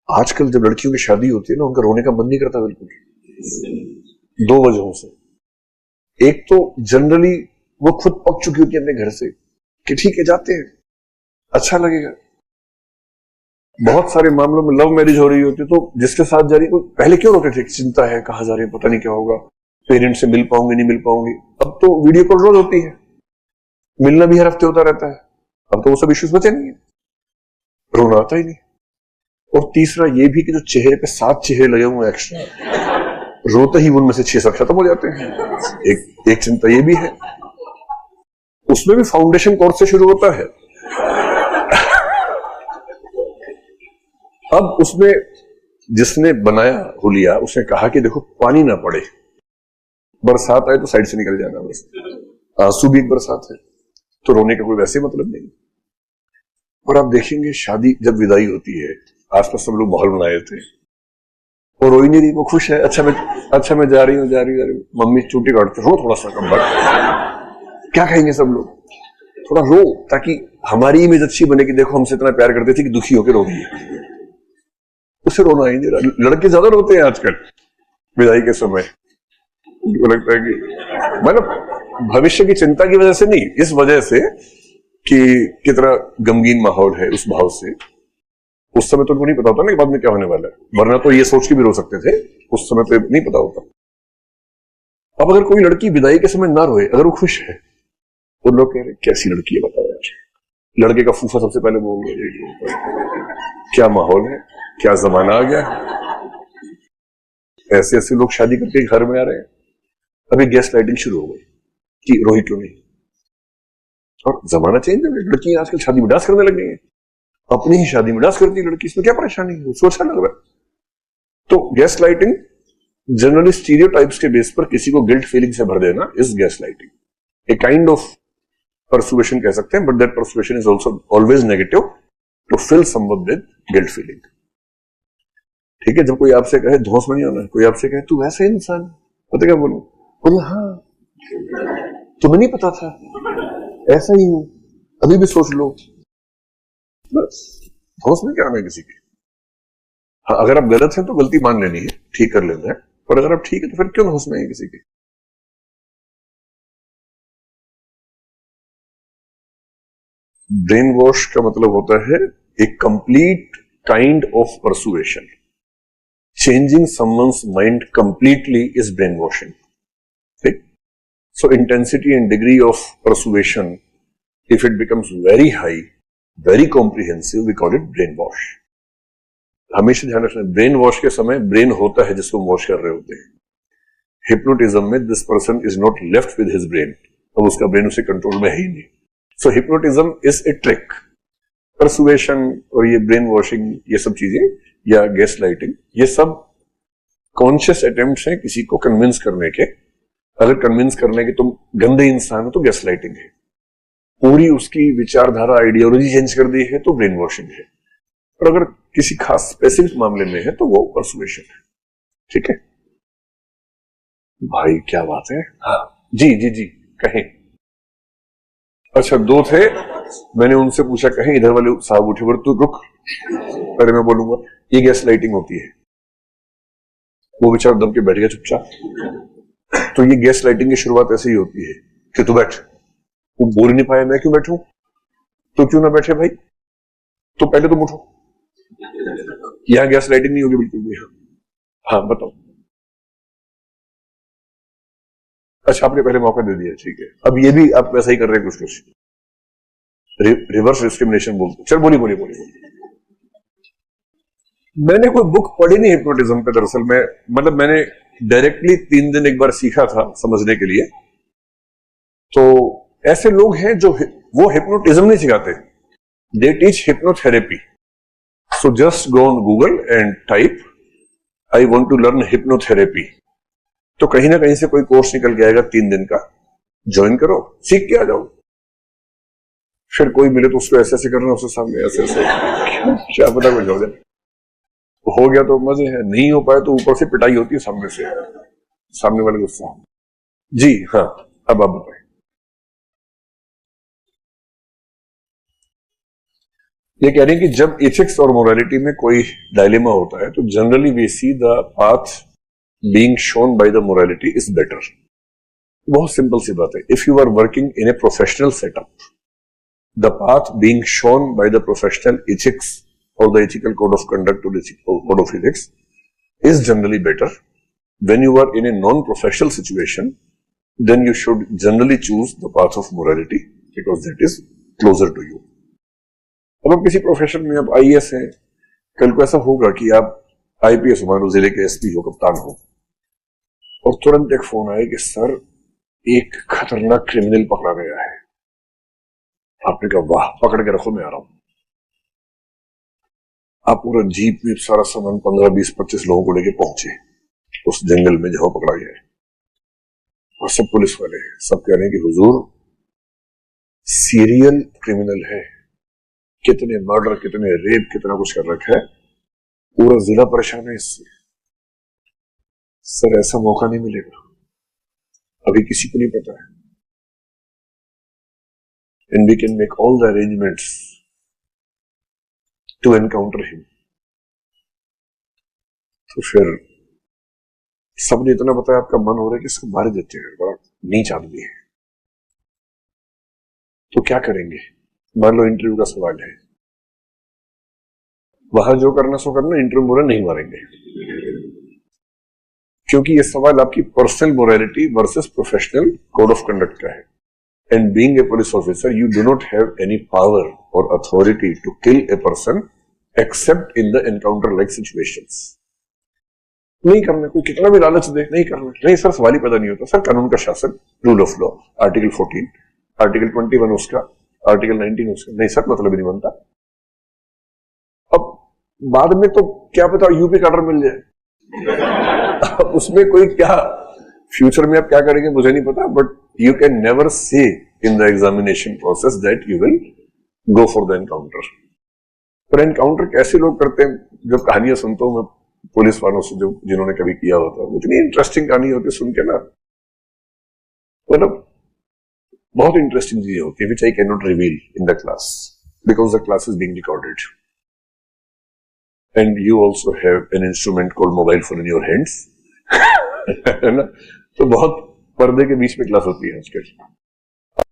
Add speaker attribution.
Speaker 1: आजकल जब लड़कियों की शादी होती है ना, उनका रोने का मन नहीं करता बिल्कुल। दो वजहों से। एक तो जनरली वो खुद पक चुकी होती है अपने घर से कि ठीक है जाते हैं, अच्छा लगेगा। बहुत सारे मामलों में लव मैरिज हो रही होती है, तो जिसके साथ जा रही है पहले क्यों रोते थे, चिंता है कहाँ जा रही है, पता नहीं क्या होगा, पेरेंट्स से मिल पाऊंगे नहीं मिल पाऊंगी। अब तो वीडियो कॉल रोज होती है, मिलना भी हर हफ्ते होता रहता है। अब तो वो सब इश्यूज बचे नहीं है, रोना आता ही नहीं। और तीसरा ये भी कि जो चेहरे पे 7 चेहरे लगे हुए एक्स्ट्रा, रोते ही उनमें से 6-7 खत्म हो जाते हैं। एक चिंता ये भी है, उसमें भी फाउंडेशन कोर्स से शुरू होता है। अब उसमें जिसने बनाया हुलिया, उसने कहा कि देखो पानी ना पड़े, बरसात आए तो साइड से निकल जाना, बस आंसू भी एक बरसात है, तो रोने का कोई वैसे मतलब नहीं। और आप देखेंगे शादी जब विदाई होती है, आसपास सब लोग माहौल बनाए थे, और रो ही नहीं रही, वो खुश है। अच्छा मैं जा रही हूँ। मम्मी चूटी काटते, रो थोड़ा सा कम बात, क्या कहेंगे सब लोग, थोड़ा रो ताकि हमारी इमेज अच्छी बने कि देखो हमसे इतना प्यार करते थे कि दुखी होकर रो रही है। उसे रोना ही नहीं रहा। लड़के ज्यादा रोते हैं आजकल विदाई के समय। उनको लगता है कि मतलब भविष्य की चिंता की वजह से नहीं, इस वजह से कि कितना गमगीन माहौल है, उस भाव से। उस समय तो उनको नहीं पता होता ना कि बाद में क्या होने वाला है, वरना तो ये सोच के भी रो सकते थे, उस समय तो नहीं पता होता। अब अगर कोई लड़की विदाई के समय ना रोए, अगर वो खुश है, तो लोग कह रहे कैसी लड़की है बताओ यार। लड़के का फूफा सबसे पहले बोल रहे क्या माहौल है, क्या जमाना आ गया। ऐसे ऐसे लोग शादी करके घर में आ रहे हैं। अभी गैस लाइटिंग शुरू हो गई कि रोही क्यों नहीं, और जमाना चेंज है। लड़की आजकल शादी में डांस करने लग गई है, अपनी ही शादी में डांस करती है लड़की, इसमें क्या परेशानी है, उसको अच्छा लग रहा है। तो गैस लाइटिंग जनरली स्टीरियोटाइप्स के बेस पर किसी को गिल्ट फीलिंग से भर देना is gas lighting, a kind of persuasion कह सकते हैं, but that persuasion is also always negative to fill someone with guilt feeling. ठीक है, जब कोई आपसे कहे धौंस में नहीं होना, कोई आपसे कहे तू वैसे इंसान, पता क्या बोलो, बोले हाँ तुम्हें नहीं पता था, ऐसा ही हूं, अभी भी सोच लो, बस धौंस में क्या आना है किसी के। हाँ, अगर आप गलत हैं तो गलती मान लेनी है, ठीक कर लेना है, और अगर आप ठीक है तो फिर क्यों धौंस में है किसी के। ब्रेन वॉश का मतलब होता है एक complete kind of persuasion. Changing someone's mind completely is brain washing. ठीक, so intensity and degree of persuasion, if it becomes very high, very comprehensive, we call it brain wash. हमेशा ध्यान रखना, brain wash के समय brain होता है जिसको wash कर रहे होते हैं। हिप्नोटिज्म में this person is not left with his brain, अब उसका ब्रेन उसे कंट्रोल में है ही नहीं। So hypnotism is a trick. Persuasion और ये ब्रेन वॉशिंग, ये सब चीजें, या गैस लाइटिंग, ये सब कॉन्शियस अटेम्प्ट्स हैं किसी को कन्विंस करने के। अगर कन्विंस करने के तुम गंदे इंसान हो तो गैस लाइटिंग है, पूरी उसकी विचारधारा आइडियोलॉजी चेंज कर दी है तो ब्रेन वॉशिंग है, और अगर किसी खास स्पेसिफिक मामले में है तो वो परसुएशन है। ठीक है भाई, क्या बात है। हाँ जी जी जी, कहें। अच्छा, 2 थे, मैंने उनसे पूछा कहें, इधर वाले साहब उठे, बोले तू रुक पहले मैं बोलूंगा। ये गैस लाइटिंग होती है। वो बेचारा दम के बैठ गया चुपचाप। तो ये गैस लाइटिंग की शुरुआत ऐसे ही होती है कि तू बैठ, वो बोल नहीं पाया मैं क्यों बैठूं, तो क्यों ना बैठे भाई, तो पहले तुम उठो। यहां गैस लाइटिंग नहीं होगी बिल्कुल भी। हाँ बताओ। अच्छा, आपने पहले मौका दे दिया, ठीक है, अब ये भी आप वैसा ही कर रहे हैं कुछ। रिवर्स डिस्क्रिमिनेशन बोलते। चल बोलिए बोलिए बोलिए। मैंने कोई बुक पढ़ी नहीं हिप्नोटिज्म पे, दरअसल मैं, मतलब मैंने डायरेक्टली 3 दिन एक बार सीखा था समझने के लिए। तो ऐसे लोग हैं जो वो हिप्नोटिज्म नहीं सिखाते, they teach hypnotherapy. So just go on Google and type I want to learn hypnotherapy, तो कहीं ना कहीं से कोई कोर्स निकल के आएगा 3 दिन का, ज्वाइन करो, सीख के आ जाओ। फिर कोई मिले तो उसको ऐसे ऐसे करना, उसके सामने ऐसे ऐसे, क्या पता कुछ हो जाए। हो गया तो मजे है, नहीं हो पाए तो ऊपर से पिटाई होती है सामने से, सामने वाले गुस्सा। जी हाँ, अब आप बताएं। ये कह रहे हैं कि जब एथिक्स और मोरालिटी में कोई डायलेमा होता है तो generally we see the path being shown by the morality is better. बहुत सिंपल सी बात है, if you are working in a professional setup, the path being shown by the professional ethics or the ethical code of conduct or the code of ethics is generally better. When you are in a non-professional situation, then you should generally choose the path of morality because that is closer to you. अब आप किसी profession में, आप IAS हैं, कल को ऐसा होगा कि आप आईपीएस हो, मान लो जिले के एसपी हो, कप्तान हो, और तुरंत एक फोन आए कि सर एक खतरनाक क्रिमिनल पकड़ा गया है। आपने कहा वाह, पकड़ के रखो, मैं आ रहा हूं। आप पूरा जीप में सारा सामान 15, 20, 25 लोगों को लेके पहुंचे उस जंगल में जहां पकड़ा गया है, और सब पुलिस वाले हैं, सब कह रहे हैं कि हुजूर सीरियल क्रिमिनल है, कितने मर्डर, कितने रेप, कितना कुछ कर रखा है, पूरा जिला परेशान है इससे। सर ऐसा मौका नहीं मिलेगा, अभी किसी को नहीं पता है, and we can make all the arrangements to encounter him. तो फिर सबने इतना बताया, आपका मन हो रहा है कि इसको मार देते हैं, बड़ा नीच आदमी है, तो क्या करेंगे? मान लो इंटरव्यू का सवाल है, वहां जो करना सो करना, इंटरव्यू बोला नहीं मारेंगे, क्योंकि ये सवाल आपकी personal morality versus professional code of conduct का है। And being a police officer, you do not have any power or authority to kill a person except in the encounter-like situations. नहीं करना, कोई कितना भी लालच दे, नहीं करना, नहीं सर सवाल ही पैदा नहीं होता। सर कानून का शासन, rule of law, article 14, article 21 उसका, आर्टिकल 19 उसका, नहीं सर मतलब ही नहीं बनता। अब बाद में तो क्या पता यूपी का ऑर्डर मिल जाए, उसमें कोई क्या फ्यूचर में आप क्या करेंगे मुझे नहीं पता, but you can never say in the examination process that you will go for the encounter. पर एनकाउंटर कैसे लोग करते हैं, जब कहानियां सुनता हूं मैं पुलिस वालों से, जो जिन्होंने कभी किया होता है, इतनी इंटरेस्टिंग कहानी होती है सुन के ना, मतलब बहुत इंटरेस्टिंग चीजें होती है, which I cannot reveal in the class because the class is being recorded and you also have an instrument called mobile phone in your hands है ना, तो बहुत पर्दे के बीच में क्लास होती है आजकल।